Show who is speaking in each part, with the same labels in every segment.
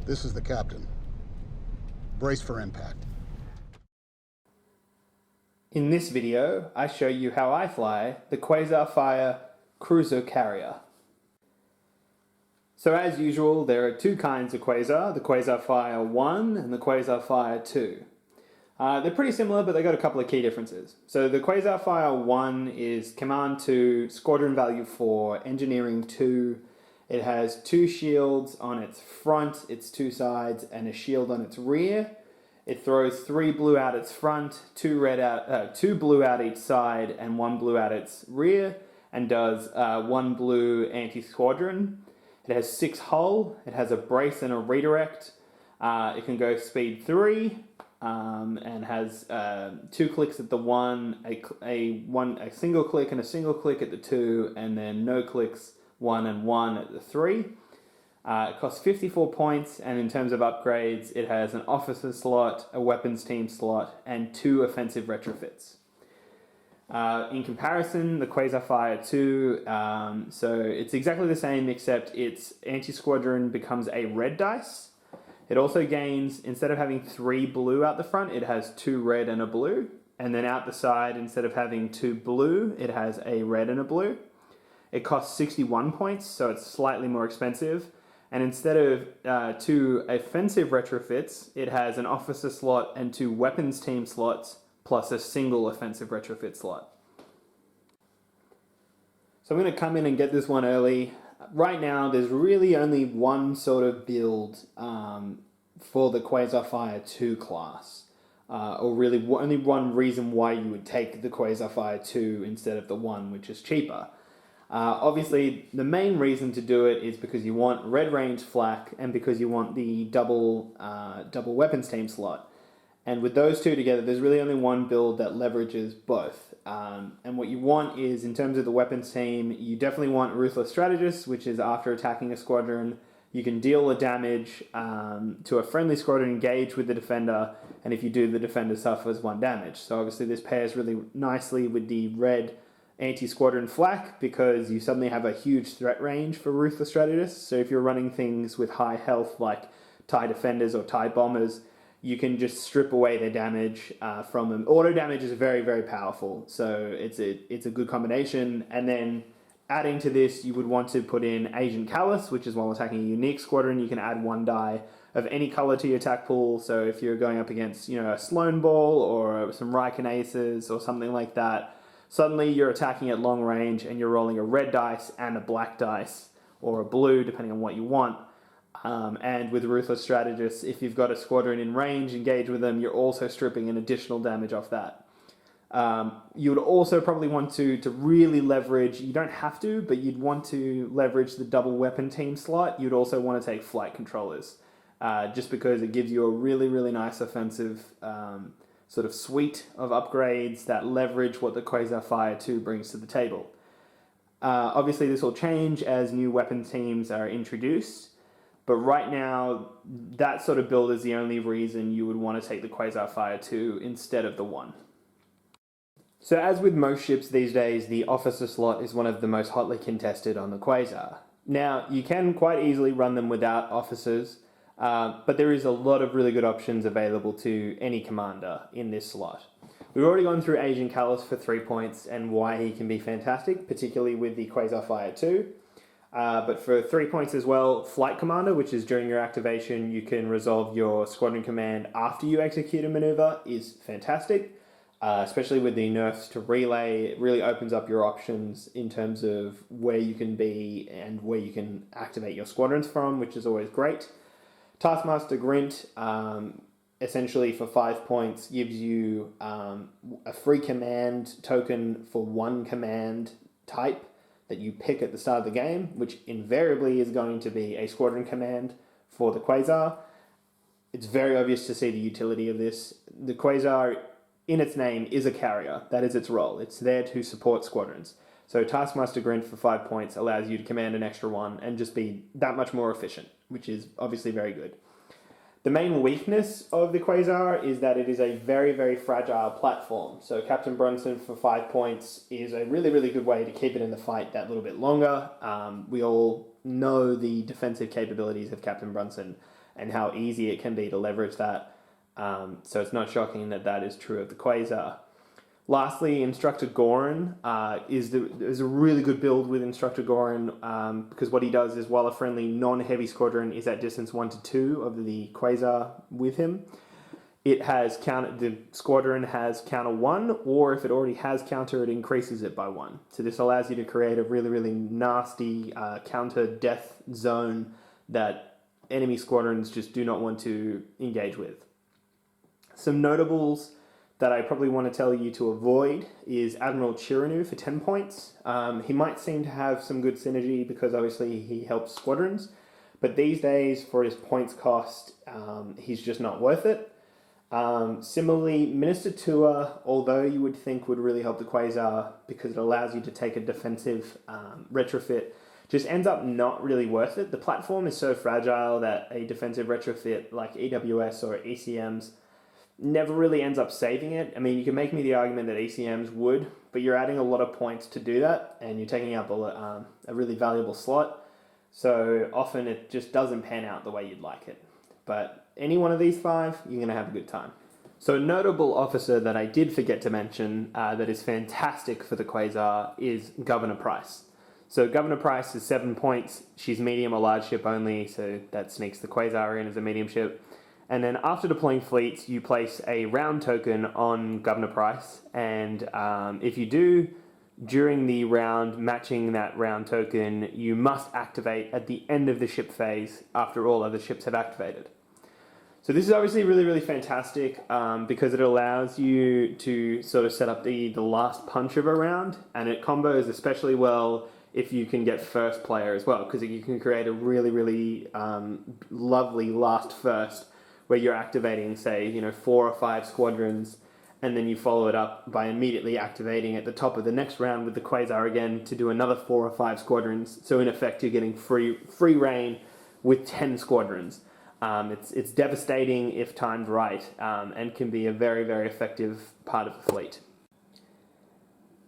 Speaker 1: This is the captain. Brace for impact.
Speaker 2: In this video, I show you how I fly the Quasar Fire Cruiser Carrier. So as usual, there are two kinds of Quasar, the Quasar Fire 1 and the Quasar Fire 2. They're pretty similar, but they got a couple of key differences. So the Quasar Fire 1 is Command 2, Squadron Value 4, Engineering 2. It has 2 shields on its front, its 2 sides, and a shield on its rear. It throws 3 blue out its front, 2 blue out each side, and 1 blue out its rear, and does 1 blue anti-squadron. It has 6 hull, it has a brace and a redirect. It can go speed 3, and has 2 clicks at the 1, a single click and a single click at the 2, and then no clicks 1 and 1 at the 3. It costs 54 points, and in terms of upgrades, it has an officer slot, a weapons team slot, and 2 offensive retrofits. In comparison, the Quasar Fire 2, so it's exactly the same, except its anti-squadron becomes a red dice. It also gains, instead of having 3 blue out the front, it has 2 red and a blue. And then out the side, instead of having 2 blue, it has a red and a blue. It costs 61 points, so it's slightly more expensive. And instead of 2 offensive retrofits, it has an officer slot and 2 weapons team slots, plus a single offensive retrofit slot. So I'm going to come in and get this one early. Right now, there's really only one sort of build for the Quasar Fire 2 class. Or really only one reason why you would take the Quasar Fire 2 instead of the 1, which is cheaper. Obviously, the main reason to do it is because you want red range flak and because you want the double weapons team slot. And with those two together, there's really only one build that leverages both. And what you want is, in terms of the weapons team, you definitely want Ruthless Strategist, which is after attacking a squadron, you can deal a damage to a friendly squadron engaged with the defender, and if you do, the defender suffers 1 damage. So obviously this pairs really nicely with the red anti-squadron flak, because you suddenly have a huge threat range for Ruthless Strategists. So if you're running things with high health like TIE Defenders or TIE Bombers, you can just strip away their damage from them. Auto damage is very, very powerful, so it's a good combination. And then adding to this, you would want to put in Agent Callus, which is while attacking a unique squadron, you can add 1 die of any color to your attack pool. So if you're going up against, a Sloan Ball or some Riken Aces or something like that, suddenly you're attacking at long range and you're rolling a red dice and a black dice, or a blue, depending on what you want. And with Ruthless Strategists, if you've got a squadron in range, engage with them, you're also stripping an additional damage off that. You would also probably want to really leverage, you don't have to, but you'd want to leverage the double weapon team slot. You'd also want to take flight controllers, just because it gives you a really, really nice offensive sort of suite of upgrades that leverage what the Quasar Fire 2 brings to the table. Obviously this will change as new weapon teams are introduced, but right now that sort of build is the only reason you would want to take the Quasar Fire 2 instead of the 1. So as with most ships these days, the officer slot is one of the most hotly contested on the Quasar. Now, you can quite easily run them without officers, but there is a lot of really good options available to any commander in this slot. We've already gone through Agent Callus for 3 points and why he can be fantastic, particularly with the Quasar Fire 2. But for 3 points as well, Flight Commander, which is during your activation, you can resolve your squadron command after you execute a maneuver, is fantastic. Especially with the nerfs to relay, it really opens up your options in terms of where you can be and where you can activate your squadrons from, which is always great. Taskmaster Grint, essentially for 5 points, gives you a free command token for 1 command type that you pick at the start of the game, which invariably is going to be a squadron command for the Quasar. It's very obvious to see the utility of this. The Quasar, in its name, is a carrier. That is its role. It's there to support squadrons. So Taskmaster Grint for 5 points allows you to command an extra 1 and just be that much more efficient, which is obviously very good. The main weakness of the Quasar is that it is a very, very fragile platform. So Captain Brunson for 5 points is a really, really good way to keep it in the fight that little bit longer. We all know the defensive capabilities of Captain Brunson, and how easy it can be to leverage that. So it's not shocking that that is true of the Quasar. Lastly, Instructor Goran is a really good build with Instructor Goran because what he does is while a friendly non-heavy squadron is at distance 1 to 2 of the Quasar with him, the squadron has counter 1, or if it already has counter, it increases it by 1. So this allows you to create a really, really nasty counter death zone that enemy squadrons just do not want to engage with. Some notables that I probably want to tell you to avoid is Admiral Chiranu for 10 points. He might seem to have some good synergy because obviously he helps squadrons, but these days for his points cost, he's just not worth it. Similarly, Minister Tua, although you would think would really help the Quasar because it allows you to take a defensive retrofit, just ends up not really worth it. The platform is so fragile that a defensive retrofit like EWS or ECMs never really ends up saving it. I mean, you can make me the argument that ECMs would, but you're adding a lot of points to do that, and you're taking up a really valuable slot. So often it just doesn't pan out the way you'd like it. But any one of these 5, you're going to have a good time. So a notable officer that I did forget to mention that is fantastic for the Quasar is Governor Price. So Governor Price is 7 points. She's medium or large ship only, so that sneaks the Quasar in as a medium ship. And then after deploying fleets, you place a round token on Governor Price. And if you do, during the round, matching that round token, you must activate at the end of the ship phase after all other ships have activated. So this is obviously really, really fantastic because it allows you to sort of set up the last punch of a round, and it combos especially well if you can get first player as well, because you can create a really, really lovely last first where you're activating, say, 4 or 5 squadrons, and then you follow it up by immediately activating at the top of the next round with the Quasar again to do another 4 or 5 squadrons. So in effect, you're getting free reign with 10 squadrons. It's devastating if timed right, and can be a very, very effective part of the fleet.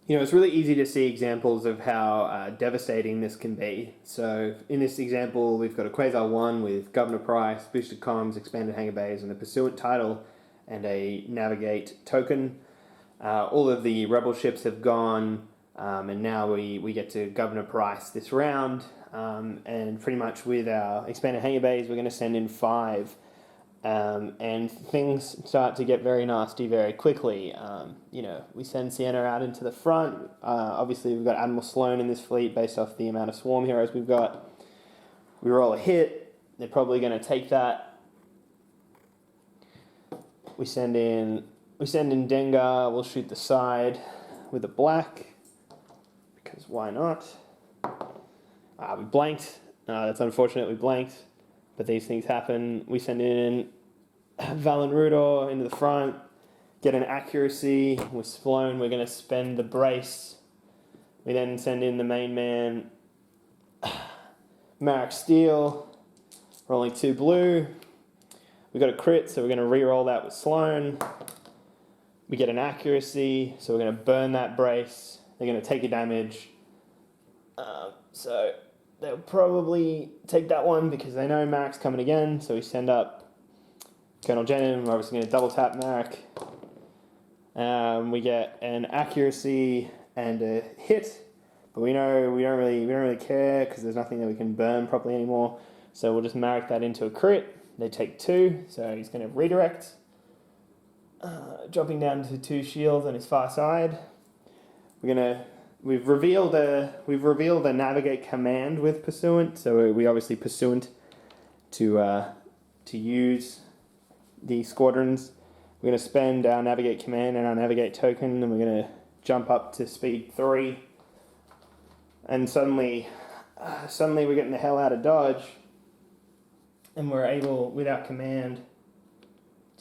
Speaker 2: It's really easy to see examples of how devastating this can be. So in this example, we've got a Quasar 1 with Governor Price, boosted comms, expanded hangar bays, and a pursuant title, and a navigate token. All of the rebel ships have gone, and now we get to Governor Price this round. And pretty much with our expanded hangar bays, we're going to send in 5. And things start to get very nasty very quickly. We send Sienna out into the front. Obviously, we've got Admiral Sloan in this fleet based off the amount of swarm heroes we've got. We roll a hit. They're probably going to take that. We send in Dengar. We'll shoot the side with a black because why not? We blanked. That's unfortunate. We blanked. But these things happen. We send in Valen Rudor into the front, get an accuracy. With Sloan, we're going to spend the brace. We then send in the main man, Marek Steele, rolling 2 blue. We got a crit, so we're going to re-roll that with Sloan. We get an accuracy, so we're going to burn that brace. They're going to take a damage. So they'll probably take that one because they know Marek's coming again. So we send up Colonel Jenin. We're obviously going to double tap Marek. We get an accuracy and a hit, but we don't really care because there's nothing that we can burn properly anymore. So we'll just Marek that into a crit. They take 2, so he's going to redirect, dropping down to 2 shields on his far side. We've revealed a navigate command with pursuant, so we obviously pursuant to use the squadrons. We're going to spend our navigate command and our navigate token, and we're going to jump up to speed 3. And suddenly we're getting the hell out of dodge, and we're able, with our command,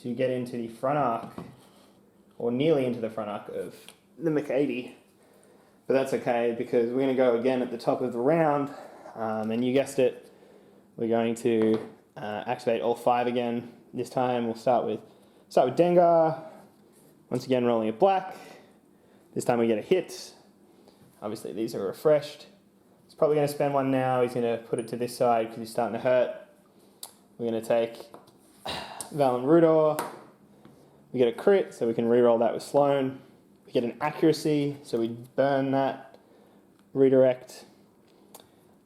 Speaker 2: to get into the front arc, or nearly into the front arc of the Mach-80. But that's okay, because we're going to go again at the top of the round, and you guessed it, we're going to activate all 5 again. This time we'll start with Dengar, once again rolling a black. This time we get a hit. Obviously these are refreshed. He's probably going to spend one now. He's going to put it to this side because he's starting to hurt. we're going to take Valen Rudor. We get a crit, so we can reroll that with Sloan. We get an accuracy, so we burn that. Redirect.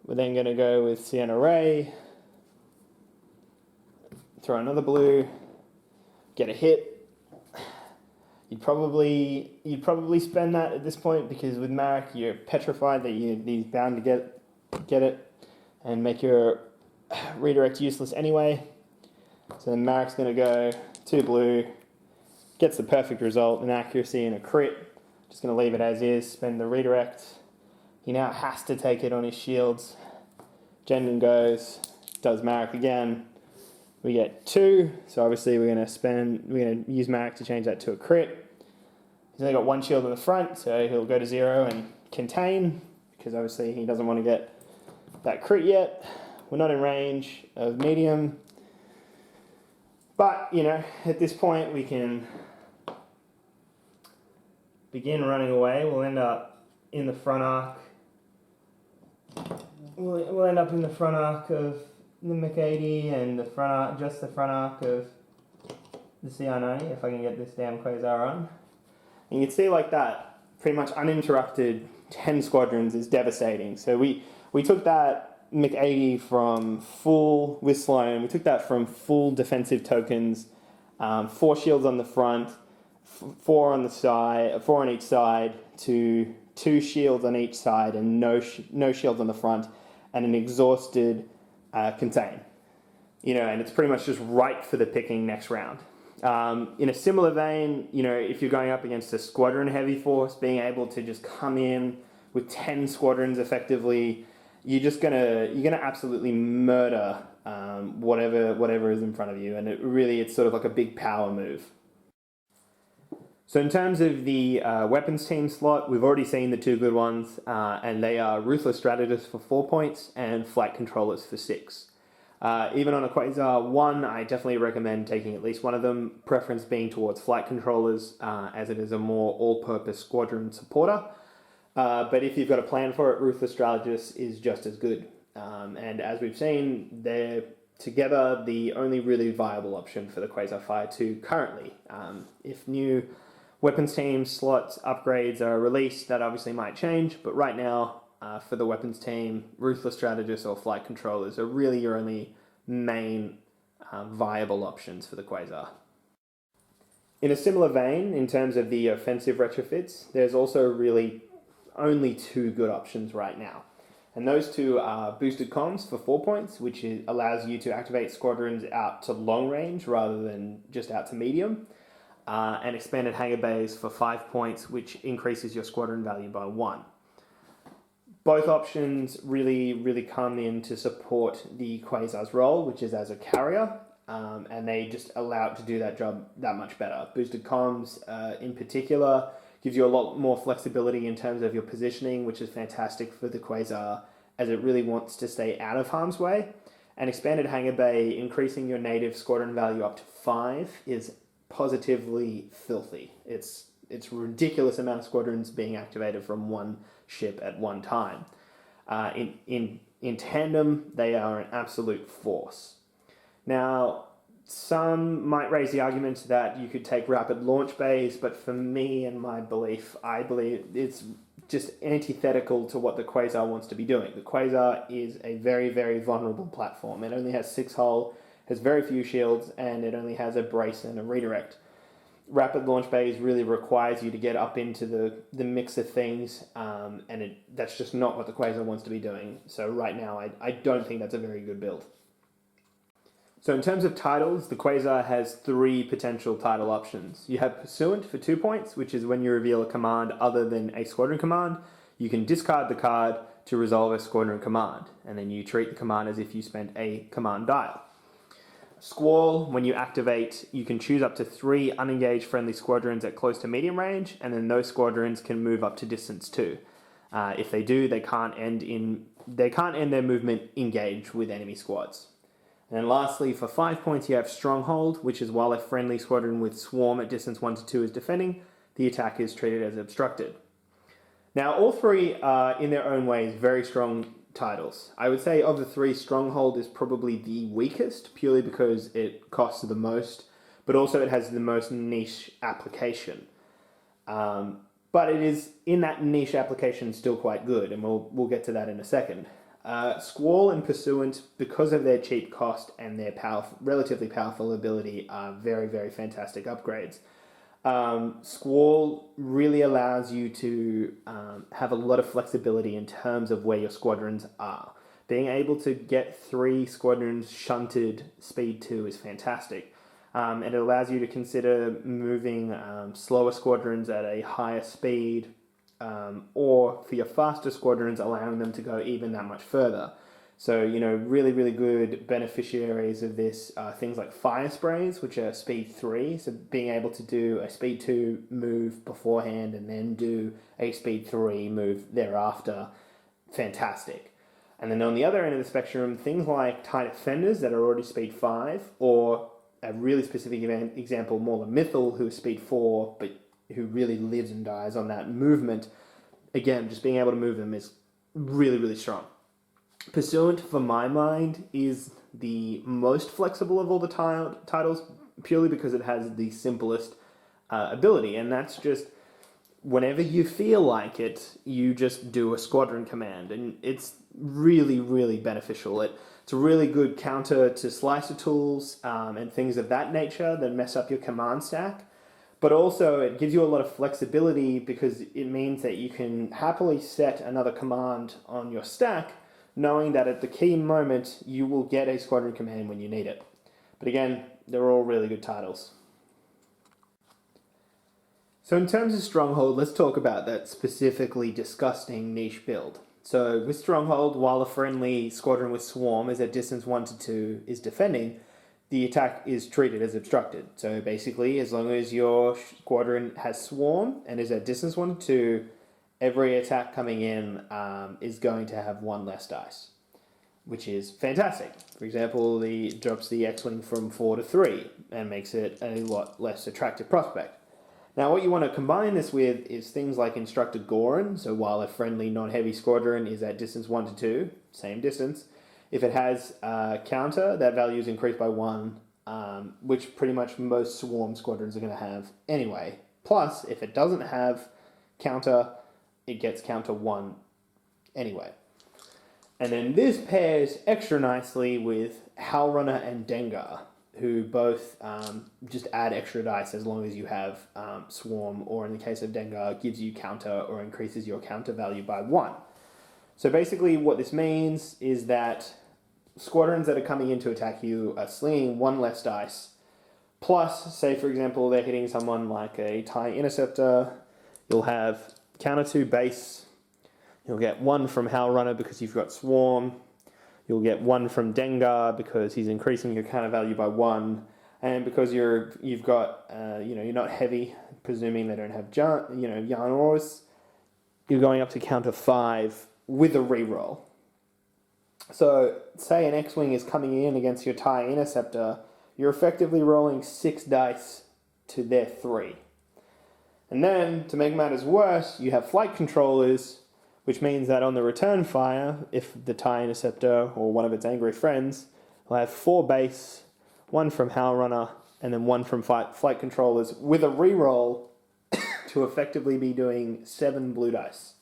Speaker 2: We're then going to go with Sienna Ray. Throw another blue. Get a hit. You'd probably spend that at this point because with Marek you're petrified that he's bound to get it and make your redirect useless anyway. So then Marek's going to go 2 blue. Gets the perfect result, an accuracy and a crit. Just going to leave it as is, spend the redirect. He now has to take it on his shields. Jendon goes, does Marek again. We get 2, so obviously we're going to use Marek to change that to a crit. He's only got 1 shield in the front, so he'll go to 0 and contain, because obviously he doesn't want to get that crit yet. We're not in range of medium. But, at this point we can begin running away. We'll end up in the front arc. We'll end up in the front arc of the Mach-80 and the front arc of the CR90, if I can get this damn Quasar on. And you can see like that, pretty much uninterrupted 10 squadrons is devastating. So we took that Mach-80 from full, with Sloan, we took that from full defensive tokens, 4 shields on the front, 4 on the side, 4 on each side, to 2 shields on each side and no shields on the front, and an exhausted contain. And it's pretty much just right for the picking next round. In a similar vein, if you're going up against a squadron heavy force, being able to just come in with 10 squadrons effectively, you're gonna absolutely murder whatever is in front of you, and it's sort of like a big power move. So in terms of the weapons team slot, we've already seen the 2 good ones, and they are Ruthless Strategist for 4 points and Flight Controllers for 6. Even on a Quasar 1, I definitely recommend taking at least one of them, preference being towards Flight Controllers, as it is a more all-purpose squadron supporter. But if you've got a plan for it, Ruthless Strategist is just as good. And as we've seen, they're together the only really viable option for the Quasar Fire 2 currently. If new weapons team slots upgrades are released, that obviously might change, but right now, for the weapons team, Ruthless Strategists or Flight Controllers are really your only main viable options for the Quasar. In a similar vein, in terms of the offensive retrofits, there's also really only 2 good options right now. And those 2 are Boosted Comms for 4 points, which allows you to activate squadrons out to long range rather than just out to medium. And Expanded Hangar Bays for 5 points, which increases your squadron value by 1. Both options really come in to support the Quasar's role, which is as a carrier, and they just allow it to do that job that much better. Boosted Comms, in particular, gives you a lot more flexibility in terms of your positioning, which is fantastic for the Quasar, as it really wants to stay out of harm's way. And Expanded Hangar Bay, increasing your native squadron value up to 5, is positively filthy. It's a ridiculous amount of squadrons being activated from one ship at one time. In tandem, they are an absolute force. Now, some might raise the argument that you could take rapid launch bays, but for me and my belief, I believe it's just antithetical to what the Quasar wants to be doing. The Quasar is a very, very vulnerable platform. It only has 6 hull, has very few shields, and it only has a brace and a redirect. Rapid launch bays really requires you to get up into the mix of things, and that's just not what the Quasar wants to be doing. So right now, I don't think that's a very good build. So in terms of titles, the Quasar has 3 potential title options. You have Pursuant for 2 points, which is when you reveal a command other than a squadron command, you can discard the card to resolve a squadron command, and then you treat the command as if you spent a command dial. Squall, when you activate, you can choose up to 3 unengaged friendly squadrons at close to medium range, and then those squadrons can move up to distance 2. If they do, they can't end their movement engaged with enemy squads. And then lastly, for 5 points, you have Stronghold, which is while a friendly squadron with swarm at distance 1 to 2 is defending, the attack is treated as obstructed. Now, all 3 are in their own ways very strong titles. I would say of the three, Stronghold is probably the weakest, purely because it costs the most, but also it has the most niche application. But it is, in that niche application, still quite good, and we'll get to that in a second. Squall and Pursuant, because of their cheap cost and their relatively powerful ability, are very, very fantastic upgrades. Squall really allows you to have a lot of flexibility in terms of where your squadrons are. Being able to get 3 squadrons shunted speed 2 is fantastic. And it allows you to consider moving slower squadrons at a higher speed, or for your faster squadrons, allowing them to go even that much further. So, really, really good beneficiaries of this are things like fire sprays, which are speed 3. So being able to do a speed 2 move beforehand and then do a speed 3 move thereafter, fantastic. And then on the other end of the spectrum, things like TIE Defenders that are already speed 5, or a really specific example, Mauler Mythal, who is speed 4, but who really lives and dies on that movement. Again, just being able to move them is really, really strong. Pursuant, for my mind, is the most flexible of all the titles, purely because it has the simplest ability, and that's just whenever you feel like it, you just do a squadron command, and it's really, really beneficial. It's a really good counter to slicer tools and things of that nature that mess up your command stack, but also it gives you a lot of flexibility because it means that you can happily set another command on your stack, knowing that at the key moment you will get a squadron command when you need it. But again, they're all really good titles. So in terms of Stronghold, let's talk about that specifically disgusting niche build. So with Stronghold, while a friendly squadron with Swarm is at distance 1 to 2 is defending, the attack is treated as obstructed. So basically, as long as your squadron has Swarm and is at distance 1 to 2, every attack coming in is going to have 1 less dice, which is fantastic. For example, it drops the X-Wing from 4 to 3 and makes it a lot less attractive prospect. Now, what you want to combine this with is things like Instructor Gorin. So while a friendly non-heavy squadron is at distance 1 to 2, same distance, if it has counter, that value is increased by 1, which pretty much most Swarm squadrons are going to have anyway. Plus, if it doesn't have counter, it gets counter 1 anyway. And then this pairs extra nicely with Howlrunner and Dengar, who both just add extra dice as long as you have Swarm, or in the case of Dengar, gives you counter or increases your counter value by 1. So basically what this means is that squadrons that are coming in to attack you are slinging 1 less dice, plus, say for example, they're hitting someone like a TIE Interceptor, you'll have counter 2 base, you'll get 1 from Howlrunner because you've got Swarm, you'll get 1 from Dengar because he's increasing your counter value by 1, and because you've got you're not heavy, presuming they don't have yarn ores, you're going up to counter 5 with a reroll. So say an X-Wing is coming in against your TIE Interceptor, you're effectively rolling 6 dice to their 3. And then, to make matters worse, you have flight controllers, which means that on the return fire, if the TIE Interceptor or one of its angry friends will have 4 base, 1 from Howlrunner, and then 1 from flight controllers with a reroll to effectively be doing 7 blue dice.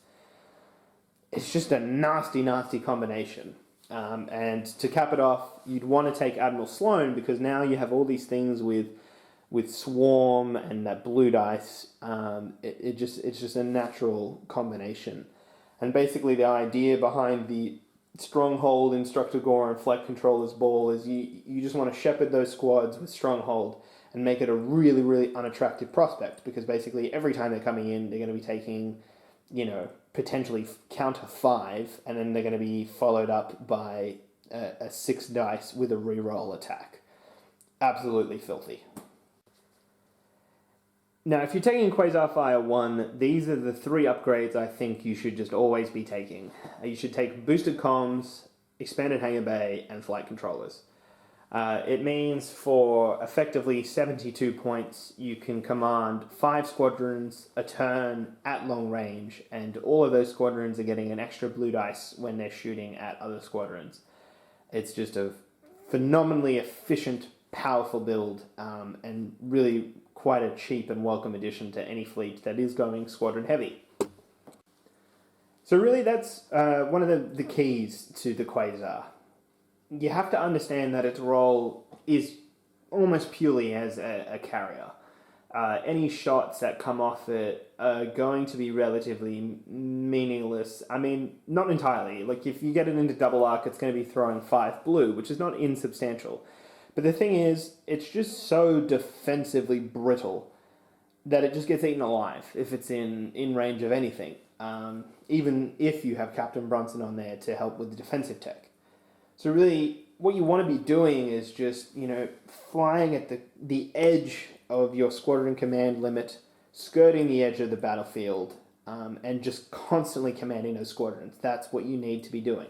Speaker 2: It's just a nasty, nasty combination. And to cap it off, you'd want to take Admiral Sloane because now you have all these things with Swarm and that blue dice. It's just a natural combination. And basically the idea behind the Stronghold, Instructor Gore, and Flight Controller's Ball is you just want to shepherd those squads with Stronghold and make it a really, really unattractive prospect, because basically every time they're coming in, they're going to be taking, potentially counter 5, and then they're going to be followed up by a 6 dice with a reroll attack. Absolutely filthy. Now, if you're taking Quasar Fire 1, these are the 3 upgrades I think you should just always be taking. You should take boosted comms, expanded hangar bay, and flight controllers. It means for effectively 72 points, you can command 5 squadrons a turn at long range, and all of those squadrons are getting an extra blue dice when they're shooting at other squadrons. It's just a phenomenally efficient, powerful build, and really quite a cheap and welcome addition to any fleet that is going squadron heavy. So really that's one of the keys to the Quasar. You have to understand that its role is almost purely as a carrier. Any shots that come off it are going to be relatively meaningless. I mean, not entirely. Like, if you get it into double arc, it's going to be throwing 5 blue, which is not insubstantial. But the thing is, it's just so defensively brittle that it just gets eaten alive if it's in range of anything. Even if you have Captain Brunson on there to help with the defensive tech. So really, what you want to be doing is just, flying at the edge of your squadron command limit, skirting the edge of the battlefield, and just constantly commanding those squadrons. That's what you need to be doing,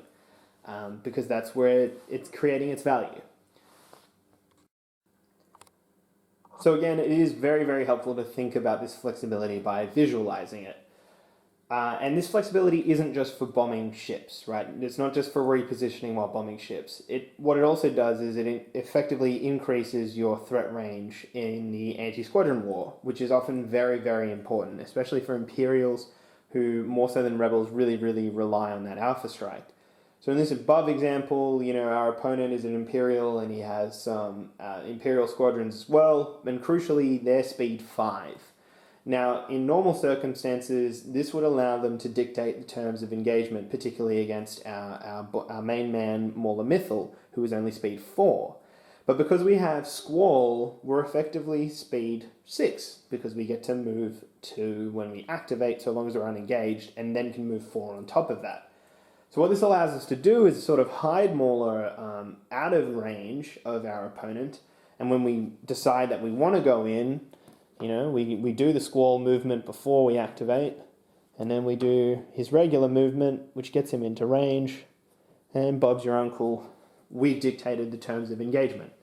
Speaker 2: because that's where it's creating its value. So again, it is very, very helpful to think about this flexibility by visualizing it. And this flexibility isn't just for bombing ships, right? It's not just for repositioning while bombing ships. What it also does is it effectively increases your threat range in the anti-squadron war, which is often very, very important, especially for Imperials who, more so than Rebels, really, really rely on that Alpha Strike. So in this above example, our opponent is an Imperial and he has some Imperial squadrons as well, and crucially, they're speed 5. Now, in normal circumstances, this would allow them to dictate the terms of engagement, particularly against our main man, Mauler Mythil, who is only speed 4. But because we have Squall, we're effectively speed 6, because we get to move 2 when we activate, so long as we're unengaged, and then can move 4 on top of that. So what this allows us to do is sort of hide Mauler out of range of our opponent, and when we decide that we want to go in, we do the Squall movement before we activate, and then we do his regular movement, which gets him into range, and Bob's your uncle. We've dictated the terms of engagement.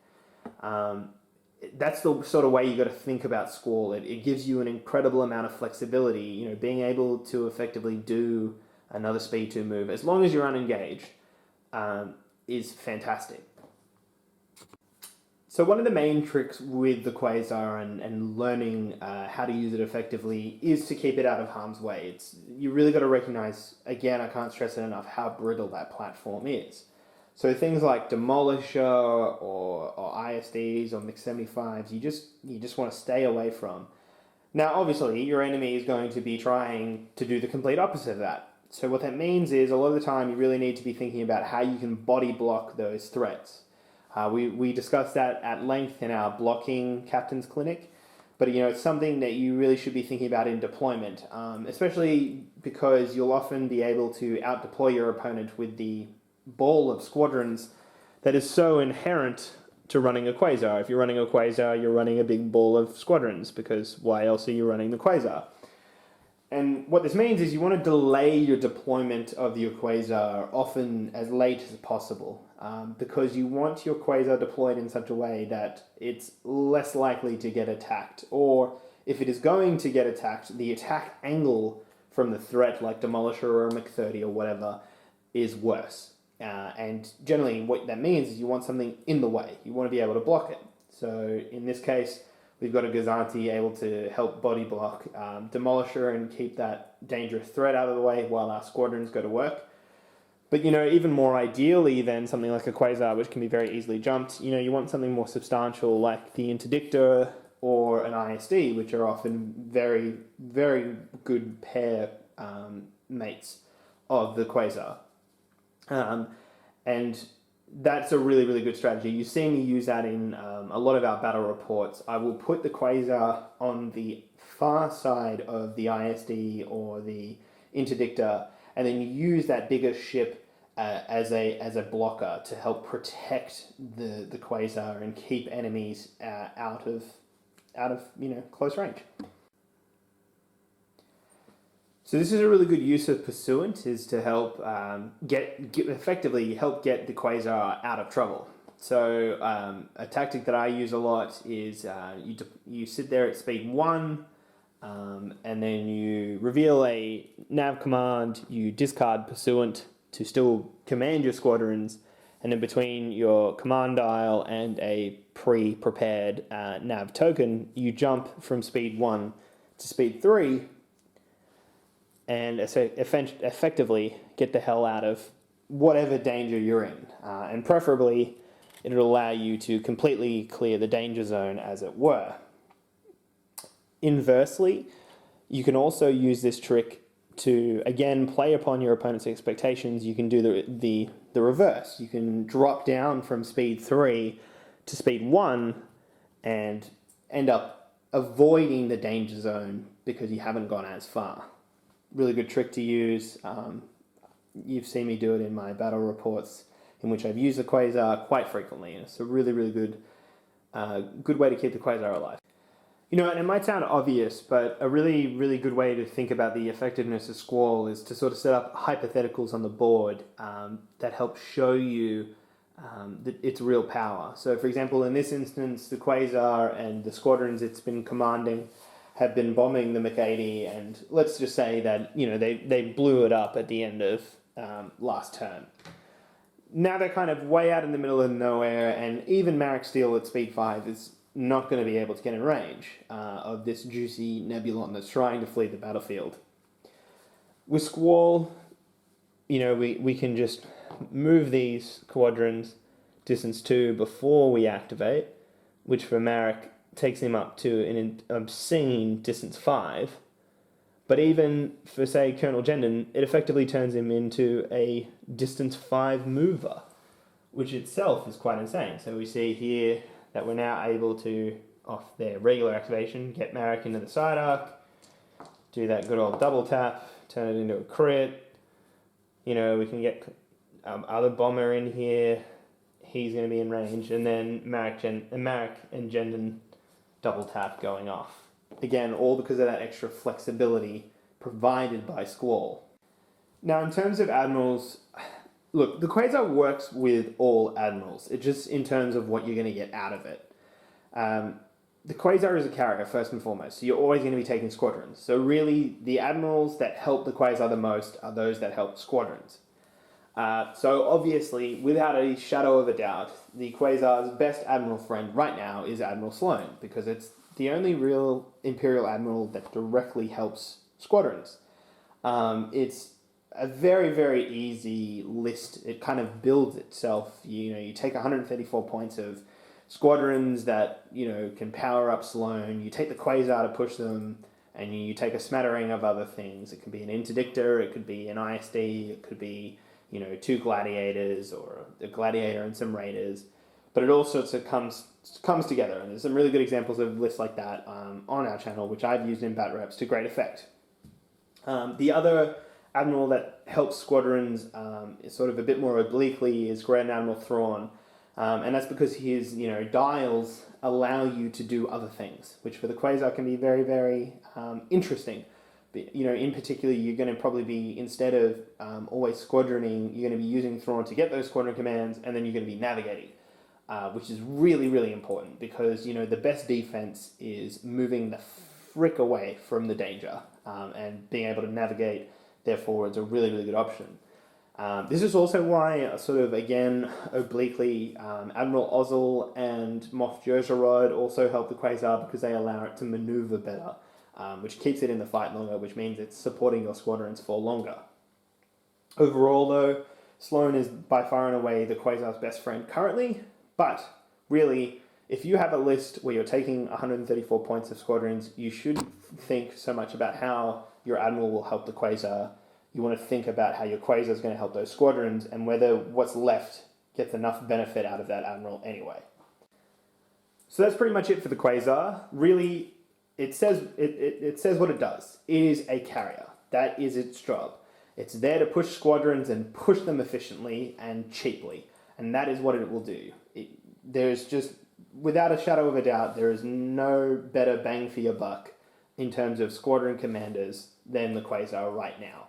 Speaker 2: That's the sort of way you got to think about Squall. It gives you an incredible amount of flexibility. Being able to effectively do another speed 2 move, as long as you're unengaged, is fantastic. So one of the main tricks with the Quasar and learning how to use it effectively is to keep it out of harm's way. You really got to recognize, again, I can't stress it enough, how brittle that platform is. So things like Demolisher or ISDs or MiG-75s, you just want to stay away from. Now, obviously, your enemy is going to be trying to do the complete opposite of that. So what that means is, a lot of the time, you really need to be thinking about how you can body block those threats. We discussed that at length in our blocking captain's clinic, but it's something that you really should be thinking about in deployment, especially because you'll often be able to out-deploy your opponent with the ball of squadrons that is so inherent to running a Quasar. If you're running a Quasar, you're running a big ball of squadrons, because why else are you running the Quasar? And what this means is you want to delay your deployment of your Quasar often as late as possible, because you want your Quasar deployed in such a way that it's less likely to get attacked, or if it is going to get attacked, the attack angle from the threat, like Demolisher or a MiG-30 or whatever, is worse. And generally what that means is you want something in the way. You want to be able to block it. So in this case, we've got a Gazanti able to help body block Demolisher and keep that dangerous threat out of the way while our squadrons go to work. But, even more ideally than something like a Quasar, which can be very easily jumped, you want something more substantial like the Interdictor or an ISD, which are often very, very good pair mates of the Quasar. And that's a really, really good strategy. You see me use that in a lot of our battle reports. I will put the Quasar on the far side of the ISD or the Interdictor, and then you use that bigger ship as a blocker to help protect the Quasar and keep enemies out of close range. So this is a really good use of Pursuant, is to help effectively help get the Quasar out of trouble. A tactic that I use a lot is you sit there at speed 1, and then you reveal a nav command, you discard pursuant to still command your squadrons, and then between your command dial and a pre-prepared nav token, you jump from speed 1 to speed 3 and effectively get the hell out of whatever danger you're in. And preferably, it'll allow you to completely clear the danger zone, as it were. Inversely, you can also use this trick to, again, play upon your opponent's expectations. You can do the reverse. You can drop down from speed 3 to speed 1 and end up avoiding the danger zone because you haven't gone as far. Really good trick to use. You've seen me do it in my battle reports, in which I've used the Quasar quite frequently, and it's a really, really good way to keep the Quasar alive. You know, and it might sound obvious, but a really, really good way to think about the effectiveness of Squall is to sort of set up hypotheticals on the board that help show you its real power. So, for example, in this instance, the Quasar and the squadrons it's been commanding have been bombing the McAtee, and let's just say that, you know, they blew it up at the end of last turn. Now they're kind of way out in the middle of nowhere, and even Marek Steel at speed 5 is not going to be able to get in range of this juicy Nebulon that's trying to flee the battlefield. With Squall, you know, we can just move these squadrons distance 2 before we activate, which for Marek takes him up to an obscene distance 5. But even for, say, Colonel Jendon, it effectively turns him into a distance 5 mover, which itself is quite insane. So we see here that we're now able to, off their regular activation, get Marek into the side arc, do that good old double tap, turn it into a crit. You know, we can get other bomber in here. He's going to be in range, and then Marek and Jendon double tap going off. Again, all because of that extra flexibility provided by Squall. Now, in terms of Admirals, look, the Quasar works with all Admirals. It's just in terms of what you're going to get out of it. The Quasar is a carrier, first and foremost, so you're always going to be taking squadrons. So really, the Admirals that help the Quasar the most are those that help squadrons. So obviously, without a shadow of a doubt, the Quasar's best Admiral friend right now is Admiral Sloane, because it's the only real Imperial Admiral that directly helps squadrons. It's a very, very easy list. It kind of builds itself. You know, you take 134 points of squadrons that, you know, can power up Sloane. You take the Quasar to push them, and you take a smattering of other things. It could be an interdictor, it could be an ISD, it could be, you know, 2 gladiators or a gladiator and some raiders. But it all sorts of comes together, and there's some really good examples of lists like that on our channel, which I've used in bat reps to great effect. The other Admiral that helps squadrons is sort of a bit more obliquely is Grand Admiral Thrawn, and that's because his, you know, dials allow you to do other things, which for the Quasar can be very, very interesting. But, you know, in particular, you're going to probably be, instead of always squadroning, you're going to be using Thrawn to get those squadron commands, and then you're going to be navigating. Which is really, really important because, you know, the best defense is moving the frick away from the danger, and being able to navigate, therefore, is a really, really good option. This is also why, sort of, again, obliquely, Admiral Ozzel and Moff Jerjerrod also help the Quasar because they allow it to maneuver better, which keeps it in the fight longer, which means it's supporting your squadrons for longer. Overall, though, Sloane is by far and away the Quasar's best friend currently. But really, if you have a list where you're taking 134 points of squadrons, you shouldn't think so much about how your Admiral will help the Quasar. You want to think about how your Quasar is going to help those squadrons and whether what's left gets enough benefit out of that Admiral anyway. So that's pretty much it for the Quasar. Really, it says what it does. It is a carrier. That is its job. It's there to push squadrons and push them efficiently and cheaply. And that is what it will do. There's just, without a shadow of a doubt, there is no better bang for your buck in terms of squadron commanders than the Quasar right now.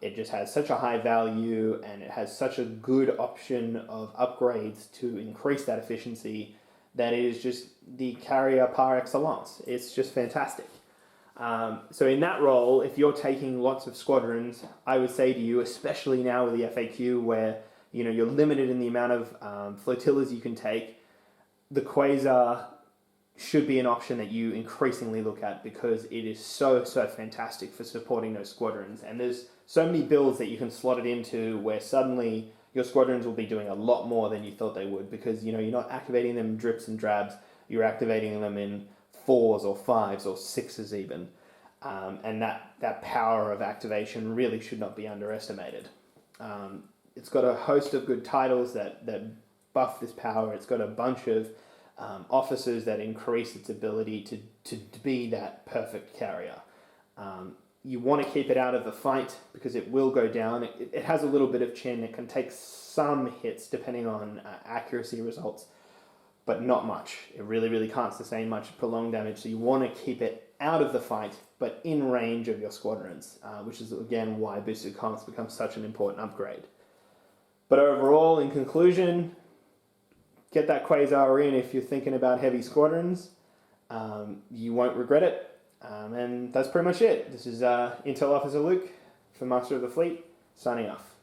Speaker 2: It just has such a high value, and it has such a good option of upgrades to increase that efficiency that it is just the carrier par excellence. It's just fantastic. So in that role, if you're taking lots of squadrons, I would say to you, especially now with the FAQ where you're limited in the amount of flotillas you can take, the Quasar should be an option that you increasingly look at because it is so fantastic for supporting those squadrons. And there's so many builds that you can slot it into where suddenly your squadrons will be doing a lot more than you thought they would, because you're not activating them in drips and drabs, you're activating them in 4s or 5s or 6s even. And that power of activation really should not be underestimated. It's got a host of good titles that buff this power. It's got a bunch of officers that increase its ability to be that perfect carrier. You want to keep it out of the fight because it will go down. It has a little bit of chin. It can take some hits depending on accuracy results, but not much. It really can't sustain much prolonged damage. So you want to keep it out of the fight, but in range of your squadrons, which is again why boosted comps become such an important upgrade. But overall, in conclusion, get that Quasar in if you're thinking about heavy squadrons. You won't regret it. And that's pretty much it. This is Intel Officer Luke for Master of the Fleet, signing off.